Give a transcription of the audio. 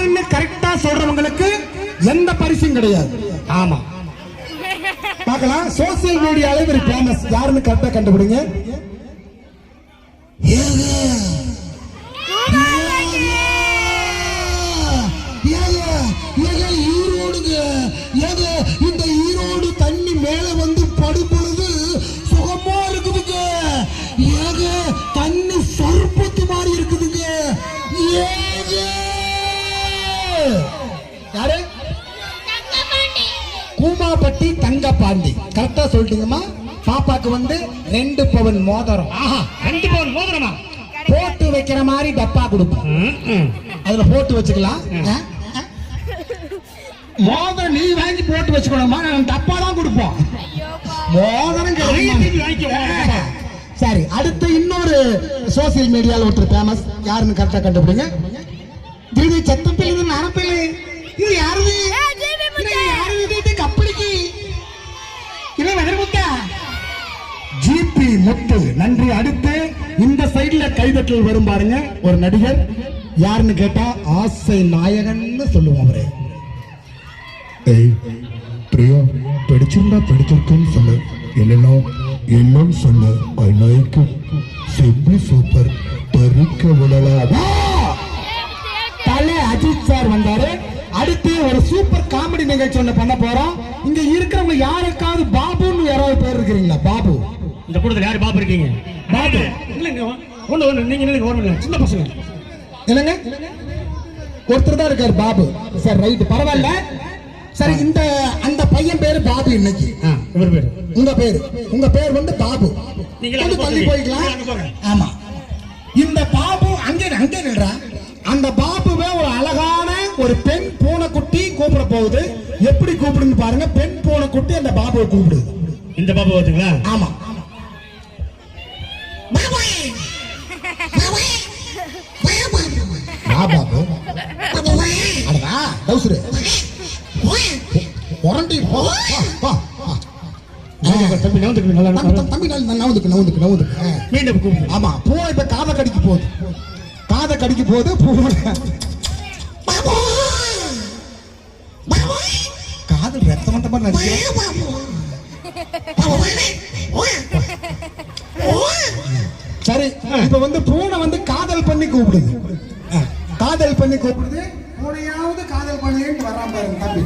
யாருன்னு கரெக்டா சொல்றவங்களுக்கு எந்த பரிசும் கிடையாது. ஆமா, பார்க்கலாம். சோசியல் மீடியால ஒரு ஃபேமஸ், யாருன்னு கரெக்டா கண்டுபிடிங்க. ஈரோடுங்க, இந்த ஈரோடு தண்ணி மேல வந்து படுபொழுது சுகமா இருக்குதுங்க. ஏக தண்ணி சொற்பத்து மாதிரி இருக்குதுங்க. ஏக யாரு? கூமாப்பட்டி தங்கப்பாண்டி. கரெக்டா சொல்லிட்டீங்கம்மா. பாப்பாக்கு வந்து 2 பவுன் மோதிரம். 2 பவுன் மோதிரமா? போட்டு வைக்கிற மாதிரி டப்பா கொடுப்போம், அதுல போட்டு வச்சுக்கலாம். மோதிரம் நீ வாங்கி போட்டு வச்சுக்கணுமா? டப்பா தான் கொடுப்போம், மோதிரம் கிடையாது. சரி, அடுத்து இன்னொரு சோசியல் மீடியால ஒருத்தர் ஃபேமஸ், யாருன்னு கரெக்டா கண்டுபிடிங்க. இது செத்தப்பில், இது நரப்பில், இது யாருது? கப்பலிக்கு ஜிபி முத்து. நன்றி. அடுத்து இந்த சைடுல கைதட்டல் வரும் பாருங்க. ஒரு நடிகர், யாருன்னு கேட்டா ஆசை நாயகன்னு சொல்லுவோம் அவரே. பிரியா படிச்சிருந்தா படிச்சிருக்குன்னு சொல்லு, இல்லைன்னா இல்லைன்னு சொல்லு. I like simply super. பறிக்க விடலாம். தலை அஜித் சார் வந்தாரு. அடுத்து ஒரு சூப்பர் காமெடி நிகழ்ச்சி ஒண்ணு பண்ண போறோம். இங்க இருக்கிறவங்க யாருக்காவது பாபுன்னு யாராவது பேர் இருக்கிறீங்களா? பாபு. இந்த கூட்டத்தில் யாரு பாபு இருக்கீங்க? பாபு இல்லைங்க, ஒண்ணு நீங்க நினைக்க சின்ன பசங்க இல்லைங்க, ஒருத்தர் தான் இருக்காரு பாபு. சரி, ரைட், பரவாயில்ல. சரி, இந்த அந்த பையன் பேரு பாபு. இன்னைக்கு இவர் பேரு, உங்க பேர் வந்து பாபு. நீங்க தள்ளி போய்க்கலாம். ஆமா, இந்த பாபு அங்கே நின்றா. அந்த பாபுவே ஒரு அழகான ஒரு பெண் பூனைக்குட்டி கூப்பிட போகுது. எப்படி கூப்பிடுன்னு பாருங்க. பெண் பூனைக்குட்டி அந்த பாபுவை கூப்பிடுது. இந்த பாபு பாத்தீங்களா? ஆமா. பாபு அடடா டவுசரு ஒரண்டி போ. தம்பி நவுந்துக்கு. ஆமா, பூனை இப்ப காதை கடிக்க போகுது. பூனை காதல் ரத்தம் மட்டமா நடிக்கிறேன். சரி, இப்ப வந்து பூனை வந்து காதல் பண்ணி கூப்பிடுது. பூனையாவது காதல் பண்ணிட்டு வராம பாருங்க தம்பி.